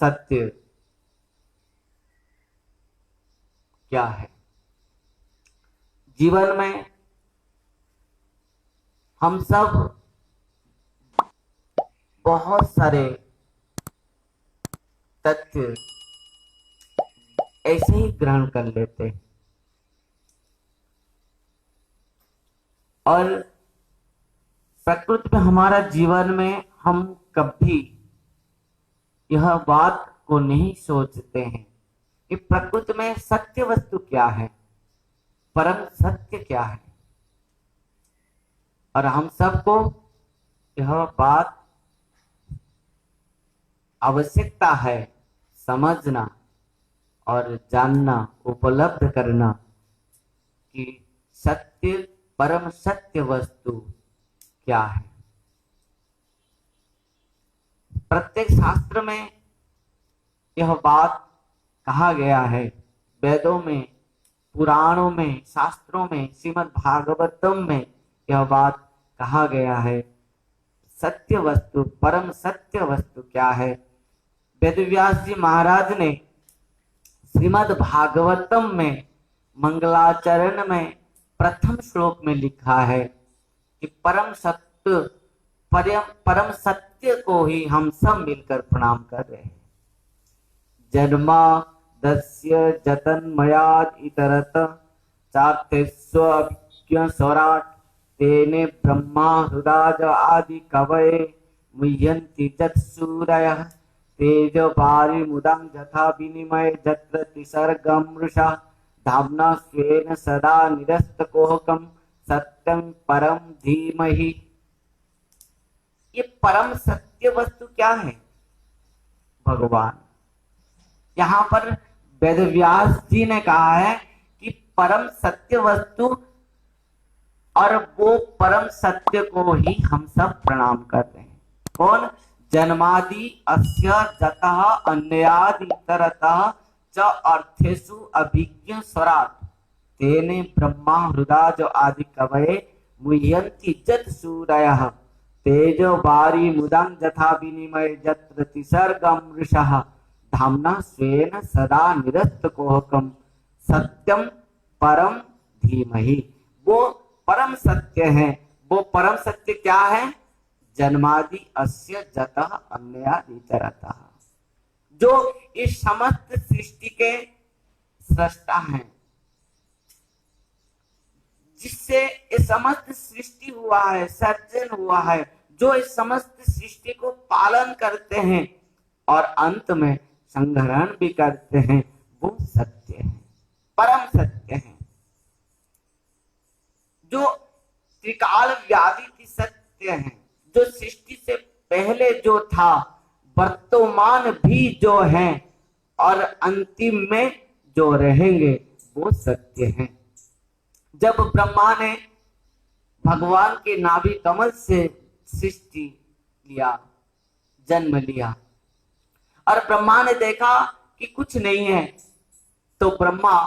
सत्य क्या है? जीवन में हम सब बहुत सारे तथ्य ऐसे ही ग्रहण कर लेते हैं और प्रकृति में हमारा जीवन में हम कभी यह बात को नहीं सोचते हैं कि प्रकृति में सत्य वस्तु क्या है, परम सत्य क्या है। और हम सबको यह बात आवश्यकता है समझना और जानना, उपलब्ध करना कि सत्य, परम सत्य वस्तु क्या है। प्रत्येक शास्त्र में यह बात कहा गया है, वेदों में, पुराणों में, शास्त्रों में, श्रीमद् भागवतम में यह बात कहा गया है। सत्य वस्तु, परम सत्य वस्तु क्या है? वेदव्यास जी महाराज ने श्रीमद् भागवतम में मंगलाचरण में प्रथम श्लोक में लिखा है कि परम सत्य, परम सत्य को ही हम सब मिलकर प्रणाम कर रहे हैं। जन्मा दस्य जतन्मयाद इतरत चाप्तेस्व स्वराट तेने ब्रह्मा हृदाज आदि कवये मुह्यन्ति जत्सूरयः तेजो वारि मुदं यथा विनिमय जत्र तिसर्गं मृषा धाम्ना स्वेन सदा निरस्तकोहकं सत्यं परम धीमहि। ये परम सत्य वस्तु क्या है? भगवान। यहाँ पर वेदव्यास जी ने कहा है कि परम सत्य वस्तु, और वो परम सत्य को ही हम सब प्रणाम कर रहे हैं। कौन? जन्मादि अस्य जतः अन्यादि तरतः च अर्थेषु अभिज्ञ स्वराट तेने ब्रह्मा हृदाज आदि कवये मुह्यन्ति जत सूरयः तेजो वारि मुदं यथा विनिमय जत्र तिसर्गं मृषः धाम्ना स्वेन सदा निरस्तकोहकं सत्यम परम धीमहि। वो परम सत्य है। वो परम सत्य क्या है? जन्मादि अस्य जतः अन्यादि तरतः, जो इस समस्त सृष्टि के सृष्टा हैं, जिससे इस समस्त सृष्टि हुआ है, सर्जन हुआ है, जो इस समस्त सृष्टि को पालन करते हैं और अंत में संग्रहण भी करते हैं, वो सत्य है, परम सत्य है। जो त्रिकाल व्याधि की सत्य है, जो सृष्टि से पहले जो था, वर्तमान भी जो है और अंतिम में जो रहेंगे, वो सत्य है। जब ब्रह्मा ने भगवान के नाभि कमल से सृष्टि लिया, जन्म लिया, और ब्रह्मा ने देखा कि कुछ नहीं है, तो ब्रह्मा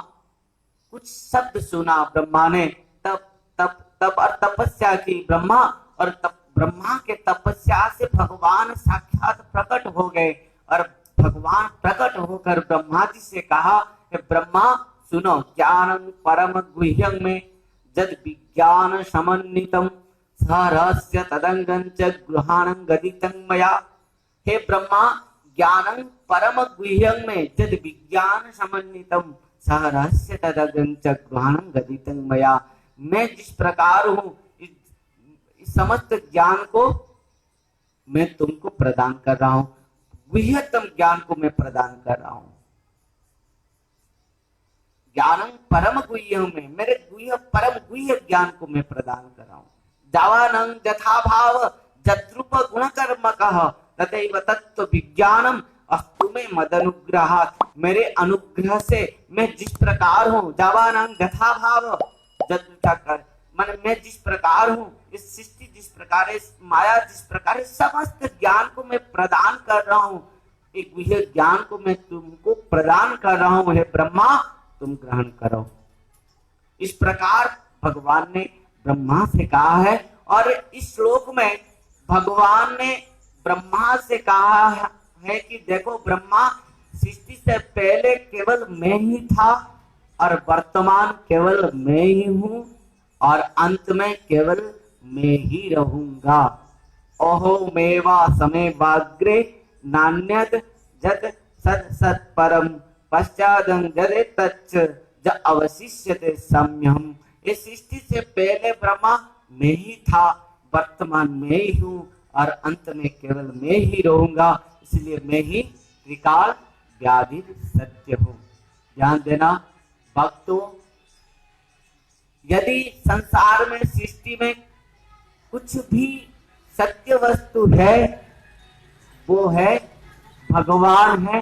कुछ शब्द सुना, ब्रह्मा ने तब तब तब और तपस्या की ब्रह्मा, और तब ब्रह्मा के तपस्या से भगवान साक्षात प्रकट हो गए। और भगवान प्रकट होकर ब्रह्मा जी से कहा, ब्रह्मा सुनो, ज्ञानं परम गुह्यं में जद विज्ञान समन्वितम सहरस्य तदंगं च गृहाणं गदितं मया। हे ब्रह्मा, ज्ञानं परम गुह्यं में जद विज्ञान समन्वितम सहरस्य तदंगं च गृहाणं गदितं मया। मैं जिस प्रकार हूँ, इस समस्त ज्ञान को मैं तुमको प्रदान कर रहा हूं, गुह्यतम ज्ञान को मैं प्रदान कर रहा हूं। ज्ञानं परम गुह्यं में, मेरे गुह्य परम गुह्य ज्ञान को मैं प्रदान कर रहा हूं। जावानं यथा भाव जत्रूप गुणकर्मकः तथैव तत्त्व विज्ञानम अस्तु मे मदनुग्रहात्। मेरे अनुग्रह से मैं जिस प्रकार हूं, जावानं यथा भाव मन, मैं जिस प्रकार हूँ, इस सृष्टि जिस प्रकार, इस माया जिस प्रकार, समस्त ज्ञान को मैं प्रदान कर रहा हूँ, एक गुह्य ज्ञान को मैं तुमको प्रदान कर रहा हूँ। हे ब्रह्मा, तुम ग्रहण करो। इस प्रकार भगवान ने ब्रह्मा से कहा है। और इस श्लोक में भगवान ने ब्रह्मा से कहा है कि देखो ब्रह्मा सृष्टि से पहले केवल मैं ही था और वर्तमान केवल मैं ही हूं और अंत में केवल मैं ही रहूंगा। ओहो मेवा समय वाग्रे नान्यद जत सत सत परम पश्चादं जदे तच्च ज अवशिष्यते सम्यहम्। इस सृष्टि से पहले ब्रह्मा मैं ही था, वर्तमान मैं ही हूँ और अंत में केवल मैं ही रहूंगा, इसलिए मैं ही त्रिकाल व्याधि सत्य हूँ। ध्यान देना भक्तों, यदि संसार में सृष्टि में कुछ भी सत्य वस्तु है वो है भगवान है,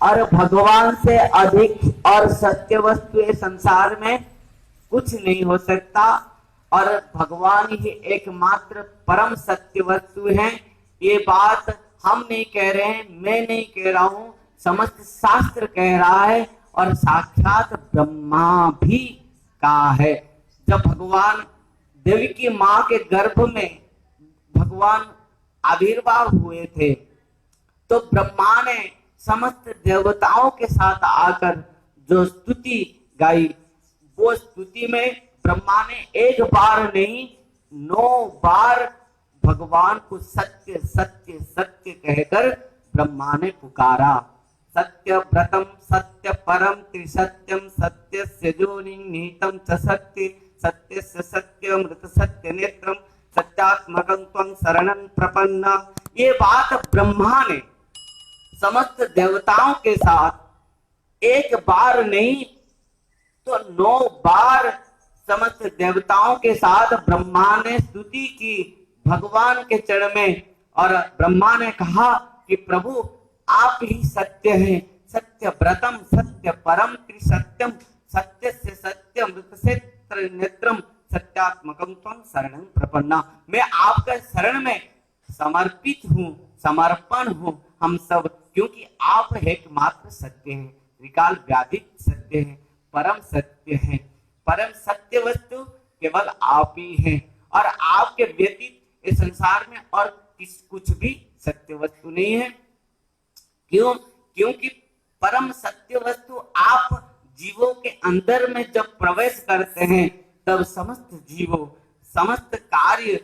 और भगवान से अधिक और सत्य वस्तु इस संसार में कुछ नहीं हो सकता, और भगवान ही एकमात्र परम सत्य वस्तु है। ये बात हम नहीं कह रहे हैं, मैं नहीं कह रहा हूं, समस्त शास्त्र कह रहा है और साक्षात ब्रह्मा भी कहा है। जब भगवान देवी की मां के गर्भ में भगवान आविर्भाव हुए थे तो ब्रह्मा ने समस्त देवताओं के साथ आकर जो स्तुति गाई, वो स्तुति में ब्रह्मा ने एक बार नहीं 9 बार भगवान को सत्य सत्य सत्य कहकर ब्रह्मा ने पुकारा। सत्य व्रतम सत्य परम त्रिसत्यम सत्यस्य योनि निहितम च सत्य सत्यस्य सत्यमृत सत्य नेत्रम सत्यात्मकं त्वं शरणं प्रपन्ना। ये बात ब्रह्मा ने समस्त देवताओं के साथ एक बार नहीं तो 9 बार समस्त देवताओं के साथ ब्रह्मा ने स्तुति की भगवान के चरण में, और ब्रह्मा ने कहा कि प्रभु आप ही सत्य हैं, सत्य व्रतम सत्य परम त्रिसत्यम सत्य से सत्य मृत से नेत्रम सत्यात्मकम त्वं शरणं प्रपन्ना। मैं आपका शरण में समर्पित हूँ, समर्पण हूँ हम सब, क्योंकि आप एकमात्र सत्य हैं, त्रिकाल व्याधिक सत्य हैं, परम सत्य हैं, परम सत्य वस्तु केवल आप ही हैं, और आपके व्यतीत इस संसार में और कुछ भी सत्य वस्तु नहीं है। क्यों? क्योंकि परम सत्य वस्तु आप जीवों के अंदर में जब प्रवेश करते हैं तब समस्त जीवों समस्त कार्य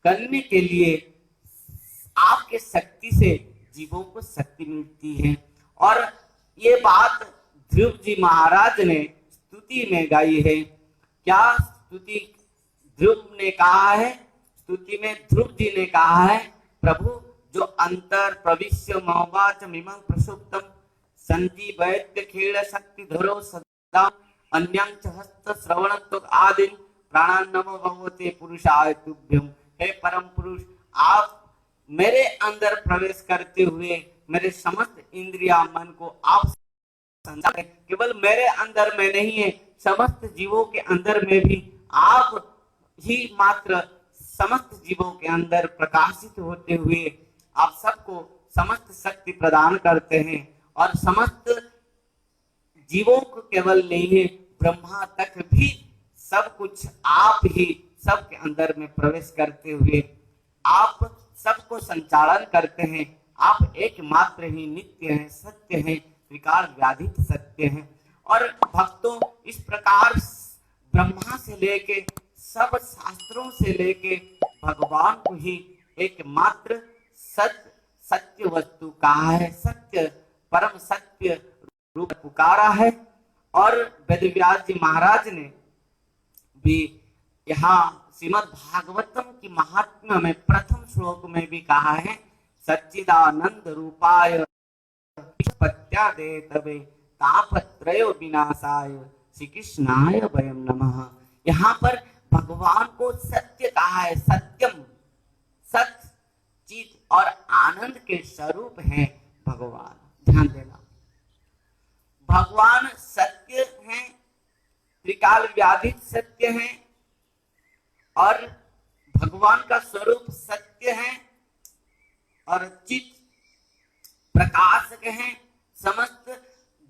करने के लिए आपके शक्ति से जीवों को शक्ति मिलती है। और ये बात ध्रुव जी महाराज ने स्तुति में गाई है। क्या स्तुति ध्रुव ने कहा है? स्तुति में ध्रुव जी ने कहा है, प्रभु जो अंतर प्रविश्य मौवाच मिमं प्रसुप्तम संजीवैत्य खेल शक्ति धरो सदा अन्यं च हस्त श्रवण त्वक आदि प्राणान नमो भगवते पुरुषाय तुभ्यम। हे परम पुरुष, आप मेरे अंदर प्रवेश करते हुए मेरे समस्त इंद्रिया मन को आप संचार, केवल मेरे अंदर में नहीं है, समस्त जीवों के अंदर में भी आप ही मात्र समस्त जीवों के अंदर प्रकाशित होते हुए आप सबको समस्त शक्ति प्रदान करते हैं, और समस्त जीवों को केवल नहीं है, ब्रह्मा तक भी सब कुछ आप ही सबके अंदर में प्रवेश करते हुए आप सबको संचालन करते हैं। आप एकमात्र ही नित्य हैं, सत्य हैं, विकार व्याधित सत्य हैं। और भक्तों, इस प्रकार ब्रह्मा से लेके सब शास्त्रों से लेके भगवान को ही एकमात्र सत्य वस्तु कहा है, सत्य परम सत्य रूप पुकारा है। और वेदव्यास जी महाराज ने भी यहाँ श्रीमद् भागवतम की महात्म्य में प्रथम श्लोक में भी कहा है, सच्चिदानंद रूपाय पत्यादेतवे तापत्रय विनाशाय श्री कृष्णाय वयम नमः। यहाँ पर भगवान को सत्य कहा है, सत्यम सत्य चित और आनंद के स्वरूप हैं भगवान। ध्यान देना, भगवान सत्य हैं, त्रिकाल व्याधित सत्य हैं, और भगवान का स्वरूप सत्य है, और चित प्रकाशक हैं, समस्त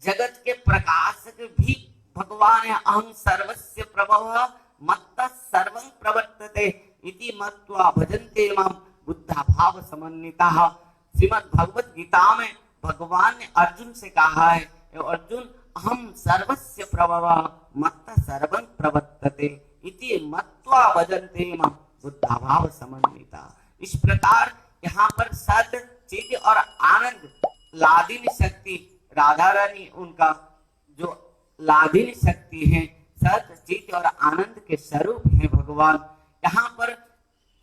जगत के प्रकाशक भी भगवान है। अहं सर्वस्य प्रभवः मत्तः सर्वं प्रवर्तते इति मत्वा भजन्ते मां बुद्धा भाव समन्विताः। श्रीमद् भगवत गीता में भगवान ने अर्जुन से कहा है, अर्जुन अहम सर्वस्य प्रभवः मत्तः सर्वं प्रवर्तते इति मत्वा भजन्ते मां बुद्धाभाव समन्विता। इस प्रकार यहाँ पर सत चित और आनंद लादिनी शक्ति, राधा रानी उनका जो लादिनी शक्ति है, सत चित और आनंद के स्वरूप है भगवान। यहाँ पर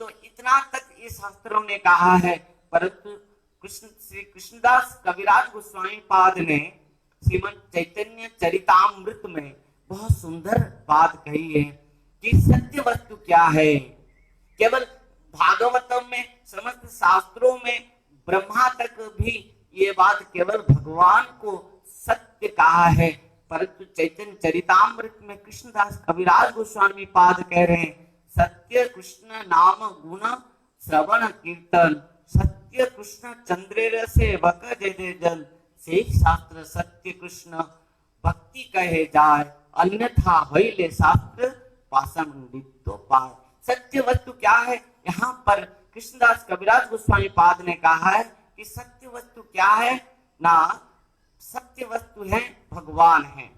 तो इतना तक ये शास्त्रों ने कहा है, परंतु श्री कृष्णदास कविराज गोस्वामी पाद ने श्रीमद् चैतन्य चरितामृत में बहुत सुंदर बात कही है कि सत्य वस्तु क्या है। केवल भागवतम में, समस्त शास्त्रों में, ब्रह्मा तक भी ये बात केवल भगवान को सत्य कहा है, परंतु चैतन्य चरितामृत में कृष्णदास कविराज गोस्वामी पाद कह रहे हैं सत्य कृष्ण नाम गुण श्रवण कीर्तन, सत्य कृष्ण चंद्रेर से वक जय जन, से शास्त्र सत्य कृष्ण भक्ति कहे जाए, अन्यथा हईले शास्त्र पाषाण तो पाए। सत्य वस्तु क्या है, यहाँ पर कृष्णदास कविराज गोस्वामी पाद ने कहा है कि सत्य वस्तु क्या है ना, सत्य वस्तु है भगवान है,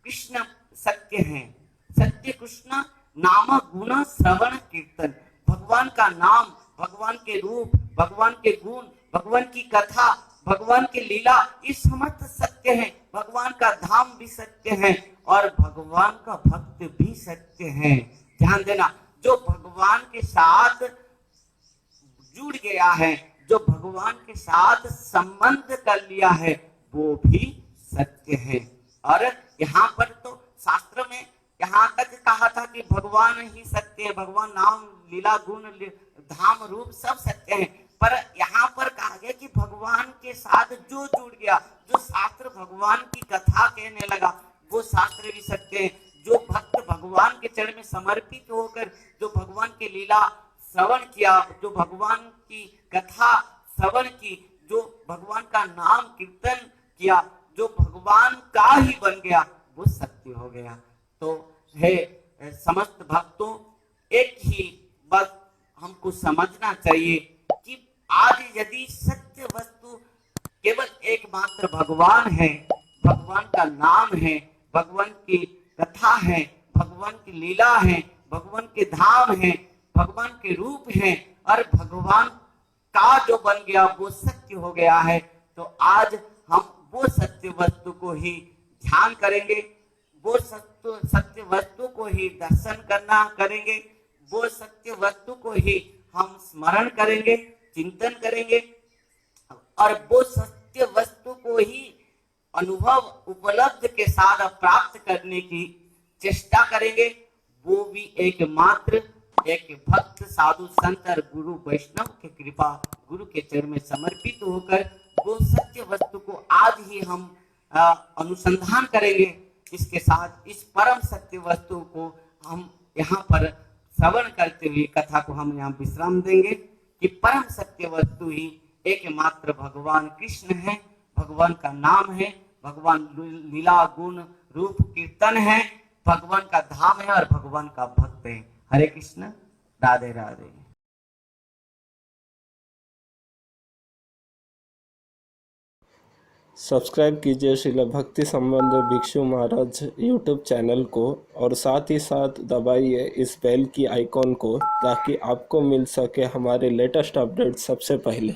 कृष्ण सत्य है, सत्य कृष्ण नाम गुण श्रवण कीर्तन, भगवान का नाम, भगवान के रूप, भगवान के गुण, भगवान की कथा, भगवान की लीला, ये समस्त सत्य है। भगवान का धाम भी सत्य है और भगवान का भक्त भी सत्य है। ध्यान देना, जो भगवान के साथ जुड़ गया है, जो भगवान के साथ संबंध कर लिया है, वो भी सत्य है। और यहाँ पर तो शास्त्र में यहाँ तक कहा था कि भगवान ही सत्य है, भगवान नाम लीला गुण धाम रूप सब सत्य है, पर यहाँ पर कहा गया कि भगवान के साथ जो जुड़ गया, जो शास्त्र भगवान की कथा कहने लगा, वो शास्त्र भी सत्य है। जो भक्त भगवान के चरण में समर्पित होकर जो भगवान की लीला श्रवण किया, जो भगवान की कथा श्रवण की, जो भगवान का नाम कीर्तन किया, जो भगवान का ही बन गया, वो सत्य हो गया। तो है समस्त भक्तों, एक ही बात हमको समझना चाहिए कि आज यदि सत्य वस्तु केवल एकमात्र भगवान है, भगवान का नाम है, भगवान की कथा है, भगवान की लीला है, भगवान के धाम है, भगवान के रूप है, और भगवान का जो बन गया वो सत्य हो गया है, तो आज हम वो सत्य वस्तु को ही ध्यान करेंगे, वो सत्य वस्तु को ही दर्शन करना करेंगे, वो सत्य वस्तु को ही हम स्मरण करेंगे, चिंतन करेंगे, और वो सत्य वस्तु को ही अनुभव उपलब्ध के साथ प्राप्त करने की चेष्टा करेंगे। वो भी एकमात्र एक भक्त साधु संत और गुरु वैष्णव की कृपा, गुरु के चरण में समर्पित होकर वो सत्य वस्तु को आज ही हम अनुसंधान करेंगे। इसके साथ इस परम सत्य वस्तु को हम यहाँ पर श्रवण करते हुए कथा को हम यहाँ विश्राम देंगे कि परम सत्य वस्तु ही एकमात्र भगवान कृष्ण है, भगवान का नाम है, भगवान लीला गुण रूप कीर्तन है, भगवान का धाम है और भगवान का भक्त है। हरे कृष्ण, राधे राधे। सब्सक्राइब कीजिए श्रील भक्ति संबंध भिक्षु महाराज यूट्यूब चैनल को, और साथ ही साथ दबाइए इस बेल की आइकॉन को, ताकि आपको मिल सके हमारे लेटेस्ट अपडेट सबसे पहले।